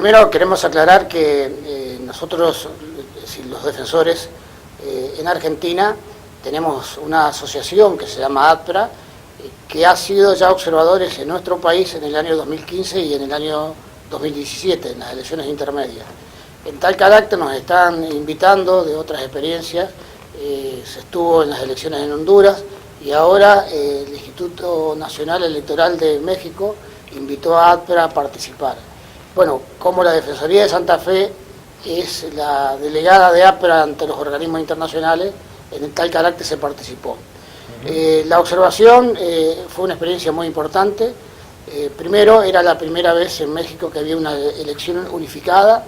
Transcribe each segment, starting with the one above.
Primero queremos aclarar que nosotros, los defensores, en Argentina tenemos una asociación que se llama ATPRA, que ha sido ya observadores en nuestro país en el año 2015 y en el año 2017, en las elecciones intermedias. En tal carácter nos están invitando de otras experiencias, se estuvo en las elecciones en Honduras y ahora el Instituto Nacional Electoral de México invitó a ATPRA a participar. Bueno, como la Defensoría de Santa Fe es la delegada de ATPRA ante los organismos internacionales, en tal carácter se participó. La observación fue una experiencia muy importante. Primero, era la primera vez en México que había una elección unificada,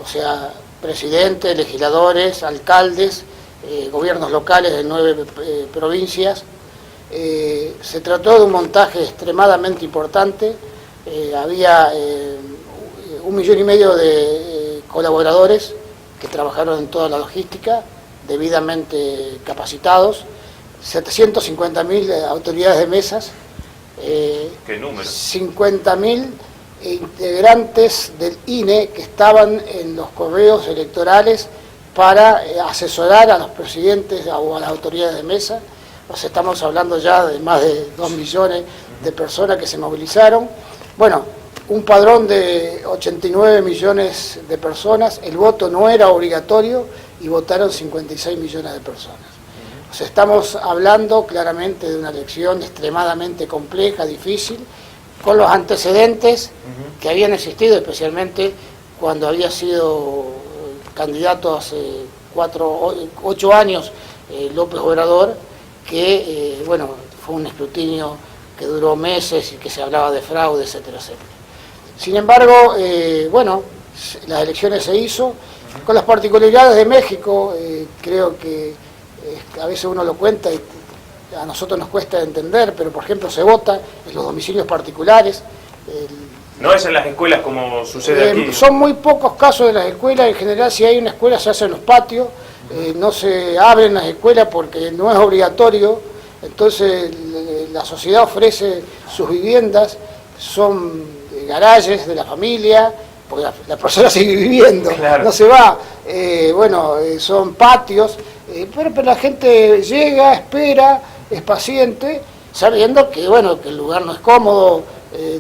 o sea, presidentes, legisladores, alcaldes, gobiernos locales de 9 provincias. Se trató de un montaje extremadamente importante. Había 1,5 millones de colaboradores que trabajaron en toda la logística, debidamente capacitados, 750.000 autoridades de mesas, ¿qué número? 50.000 integrantes del INE que estaban en los correos electorales para asesorar a los presidentes o a las autoridades de mesa. O sea, estamos hablando ya de más de 2 millones de personas que se movilizaron. Bueno, un padrón de 89 millones de personas, el voto no era obligatorio y votaron 56 millones de personas. O sea, estamos hablando claramente de una elección extremadamente compleja, difícil, con los antecedentes que habían existido, especialmente cuando había sido candidato hace 8 años López Obrador, que bueno, fue un escrutinio que duró meses y que se hablaba de fraude, etcétera, etcétera. Sin embargo, bueno, las elecciones se hizo, con las particularidades de México, creo que a veces uno lo cuenta y a nosotros nos cuesta entender, pero por ejemplo se vota en los domicilios particulares. No es en las escuelas como sucede aquí. Son muy pocos casos de las escuelas, en general si hay una escuela se hace en los patios, no se abren las escuelas porque no es obligatorio, entonces la sociedad ofrece sus viviendas, son garajes de la familia, porque la persona sigue viviendo, claro. No se va, bueno, son patios, pero la gente llega, espera, es paciente, sabiendo que, bueno, que el lugar no es cómodo,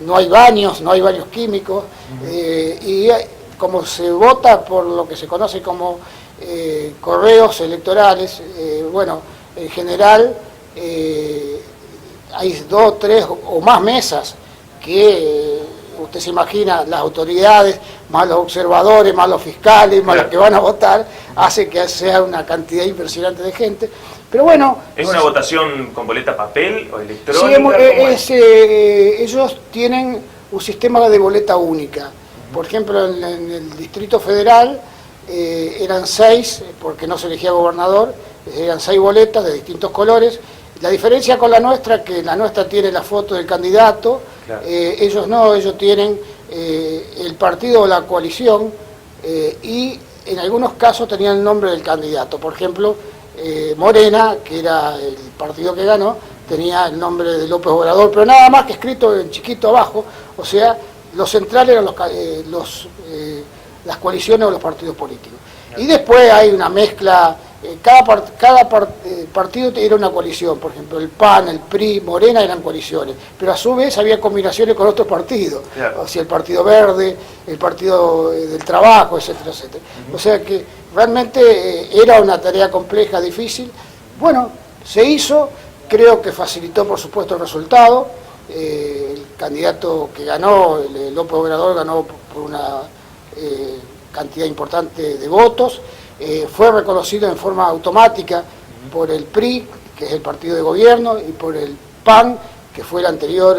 no hay baños químicos, y como se vota por lo que se conoce como correos electorales, bueno, en general hay 2, 3 o más mesas que usted se imagina, las autoridades, más los observadores, más los fiscales, más los que van a votar, hace que sea una cantidad impresionante de gente. Pero bueno... ¿Es una votación con boleta papel o electrónica? Sí, ellos tienen un sistema de boleta única. Por ejemplo, en el Distrito Federal eran 6, porque no se elegía gobernador, eran 6 boletas de distintos colores. La diferencia con la nuestra, que la nuestra tiene la foto del candidato, claro. Ellos no, ellos tienen el partido o la coalición y en algunos casos tenían el nombre del candidato. Por ejemplo, Morena, que era el partido que ganó, tenía el nombre de López Obrador, pero nada más que escrito en chiquito abajo, o sea, los centrales eran las coaliciones o los partidos políticos. Y después hay una mezcla, cada partido era una coalición, por ejemplo, el PAN, el PRI, Morena eran coaliciones, pero a su vez había combinaciones con otros partidos, claro. O sea, el Partido Verde, el Partido del Trabajo, etcétera, etcétera. O sea que realmente era una tarea compleja, difícil. Bueno, se hizo, creo que facilitó por supuesto el resultado. El candidato que ganó, López Obrador, ganó por una cantidad importante de votos. Fue reconocido en forma automática por el PRI, que es el partido de gobierno, y por el PAN, que fue el anterior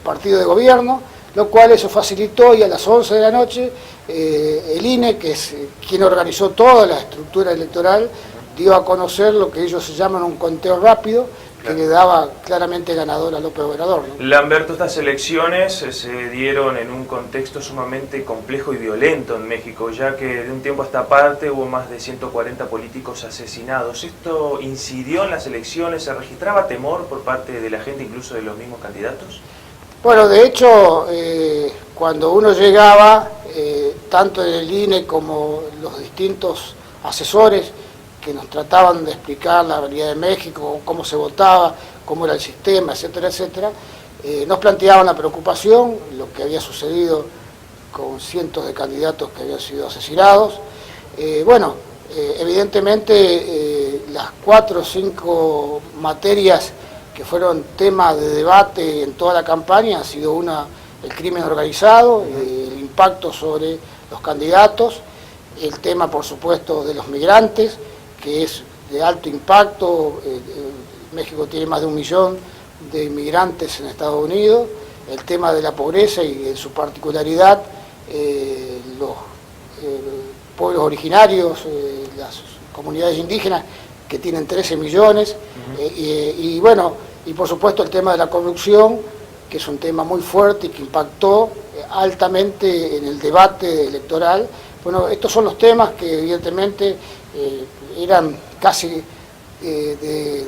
partido de gobierno, lo cual eso facilitó, y a las 11 de la noche el INE, que es quien organizó toda la estructura electoral, dio a conocer lo que ellos llaman un conteo rápido, que le daba claramente ganador a López Obrador, ¿no? Lamberto, estas elecciones se dieron en un contexto sumamente complejo y violento en México, ya que de un tiempo a esta parte hubo más de 140 políticos asesinados. ¿Esto incidió en las elecciones? ¿Se registraba temor por parte de la gente, incluso de los mismos candidatos? Bueno, de hecho, cuando uno llegaba, tanto en el INE como los distintos asesores que nos trataban de explicar la realidad de México, cómo se votaba, cómo era el sistema, etcétera, etcétera, nos planteaban la preocupación, lo que había sucedido con cientos de candidatos que habían sido asesinados. Evidentemente las 4 o 5 materias que fueron tema de debate en toda la campaña ha sido una, el crimen organizado, el impacto sobre los candidatos, el tema por supuesto de los migrantes, que es de alto impacto. México tiene más de 1 millón de inmigrantes en Estados Unidos, el tema de la pobreza y en su particularidad los pueblos originarios, las comunidades indígenas que tienen 13 millones, y por supuesto el tema de la corrupción, que es un tema muy fuerte y que impactó altamente en el debate electoral. Bueno, estos son los temas que evidentemente eran casi de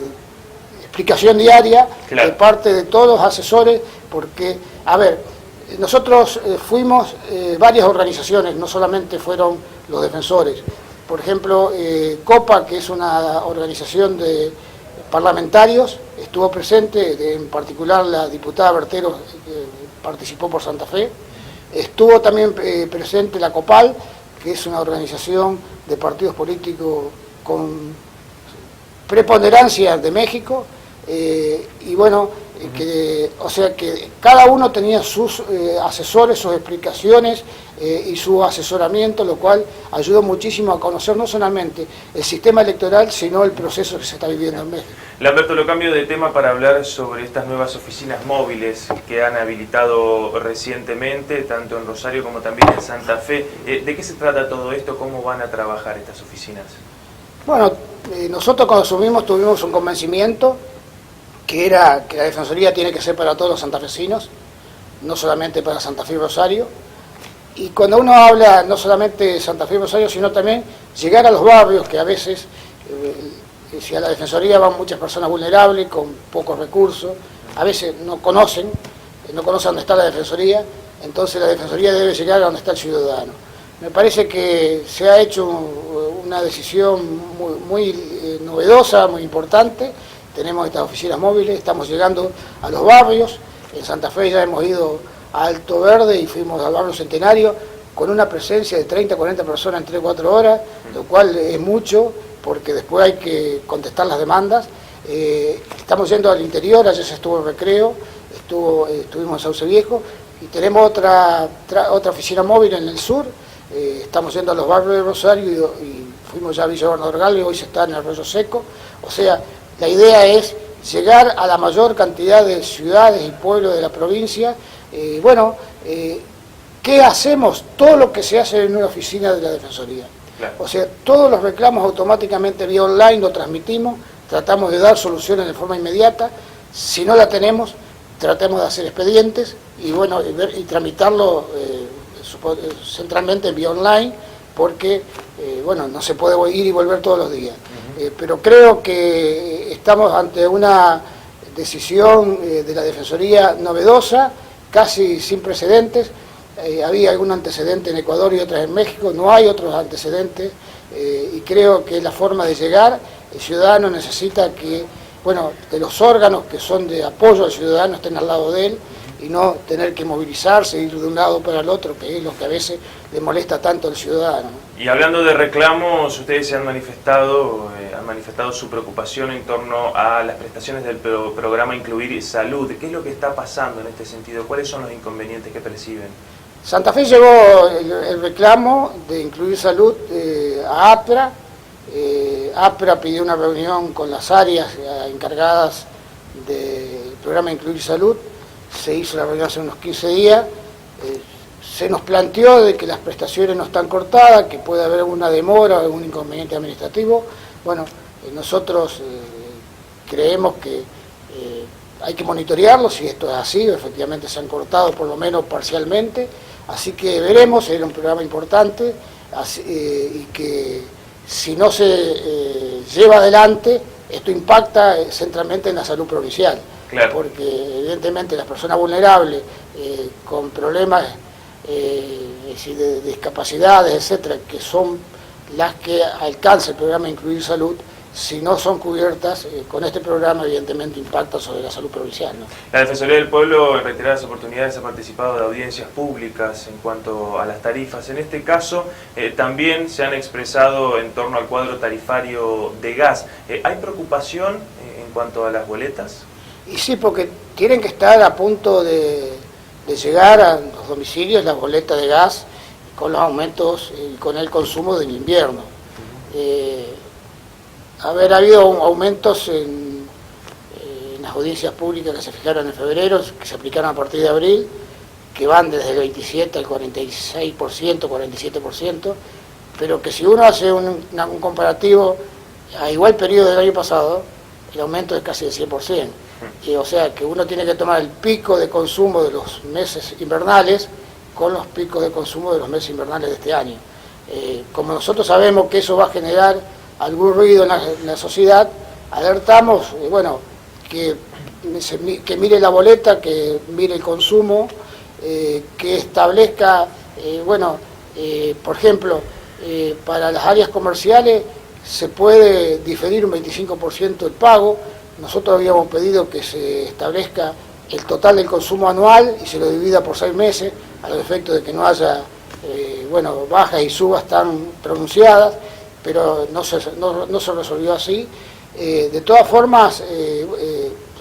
explicación diaria, claro, de parte de todos los asesores, porque, a ver, nosotros fuimos varias organizaciones, no solamente fueron los defensores. Por ejemplo, COPA, que es una organización de parlamentarios, estuvo presente, en particular la diputada Bertero participó por Santa Fe. Estuvo también presente la COPAL, que es una organización de partidos políticos con preponderancia de México, y bueno, o sea que cada uno tenía sus asesores, sus explicaciones y su asesoramiento, lo cual ayudó muchísimo a conocer no solamente el sistema electoral, sino el proceso que se está viviendo en México. Lamberto, lo cambio de tema para hablar sobre estas nuevas oficinas móviles que han habilitado recientemente, tanto en Rosario como también en Santa Fe. ¿De qué se trata todo esto? ¿Cómo van a trabajar estas oficinas? Bueno, nosotros cuando asumimos tuvimos un convencimiento que era que la Defensoría tiene que ser para todos los santafesinos, no solamente para Santa Fe y Rosario. Y cuando uno habla no solamente de Santa Fe y Rosario, sino también llegar a los barrios, que a veces, si a la Defensoría van muchas personas vulnerables, con pocos recursos, a veces no conocen dónde está la Defensoría, entonces la Defensoría debe llegar a donde está el ciudadano. Me parece que se ha hecho una decisión muy novedosa, muy importante. Tenemos estas oficinas móviles, estamos llegando a los barrios. En Santa Fe ya hemos ido a Alto Verde y fuimos al barrio Centenario con una presencia de 30 o 40 personas en 3 o 4 horas, lo cual es mucho porque después hay que contestar las demandas. Estamos yendo al interior, ayer se estuvo en Recreo, estuvimos en Sauce Viejo y tenemos otra oficina móvil en el sur. Estamos yendo a los barrios de Rosario y fuimos ya a Villa Gobernador Galvez, hoy se está en Arroyo Seco. O sea, la idea es llegar a la mayor cantidad de ciudades y pueblos de la provincia. ¿Qué hacemos? Todo lo que se hace en una oficina de la Defensoría. Claro. O sea, todos los reclamos automáticamente vía online lo transmitimos, tratamos de dar soluciones de forma inmediata. Si no la tenemos, tratamos de hacer expedientes y tramitarlo centralmente en vía online, porque no se puede ir y volver todos los días. Pero creo que estamos ante una decisión de la Defensoría novedosa, casi sin precedentes. Había algún antecedente en Ecuador y otras en México, no hay otros antecedentes, y creo que es la forma de llegar. El ciudadano necesita que, de los órganos que son de apoyo al ciudadano estén al lado de él, y no tener que movilizarse, ir de un lado para el otro, que es lo que a veces le molesta tanto al ciudadano. Y hablando de reclamos, ustedes se han manifestado su preocupación en torno a las prestaciones del programa Incluir Salud. ¿Qué es lo que está pasando en este sentido? ¿Cuáles son los inconvenientes que perciben? Santa Fe llevó el reclamo de Incluir Salud a APRA. APRA pidió una reunión con las áreas encargadas del programa Incluir Salud. Se hizo la reunión hace unos 15 días. Se nos planteó de que las prestaciones no están cortadas, que puede haber alguna demora o algún inconveniente administrativo. Nosotros creemos que hay que monitorearlo, si esto es así, efectivamente se han cortado por lo menos parcialmente, así que veremos. Era un programa importante y que si no se lleva adelante, esto impacta centralmente en la salud provincial. Claro. Porque evidentemente las personas vulnerables con problemas decir, de discapacidades, etcétera, que son las que alcanza el programa Incluir Salud, si no son cubiertas con este programa, evidentemente impacta sobre la salud provincial, ¿no? La Defensoría del Pueblo en reiteradas oportunidades ha participado de audiencias públicas en cuanto a las tarifas. En este caso también se han expresado en torno al cuadro tarifario de gas. ¿Hay preocupación en cuanto a las boletas? Y sí, porque tienen que estar a punto de llegar a los domicilios las boletas de gas con los aumentos y con el consumo del invierno. Haber habido aumentos en las audiencias públicas que se fijaron en febrero, que se aplicaron a partir de abril, que van desde el 27 al 46%, 47%, pero que si uno hace un comparativo a igual periodo del año pasado, el aumento es casi del 100%. O sea que uno tiene que tomar el pico de consumo de los meses invernales con los picos de consumo de los meses invernales de este año. Como nosotros sabemos que eso va a generar algún ruido en la sociedad, alertamos, que mire la boleta, que mire el consumo, que establezca, por ejemplo, para las áreas comerciales se puede diferir un 25% el pago. Nosotros habíamos pedido que se establezca el total del consumo anual y se lo divida por 6 meses, a los efectos de que no haya bajas y subas tan pronunciadas, pero no se resolvió así. De todas formas,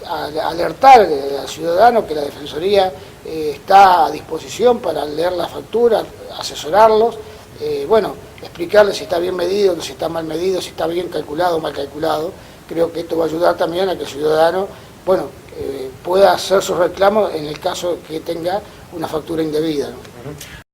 alertar al ciudadano que la Defensoría está a disposición para leer la factura, asesorarlos, explicarles si está bien medido, si está mal medido, si está bien calculado o mal calculado. Creo que esto va a ayudar también a que el ciudadano pueda hacer sus reclamos en el caso que tenga una factura indebida, ¿no?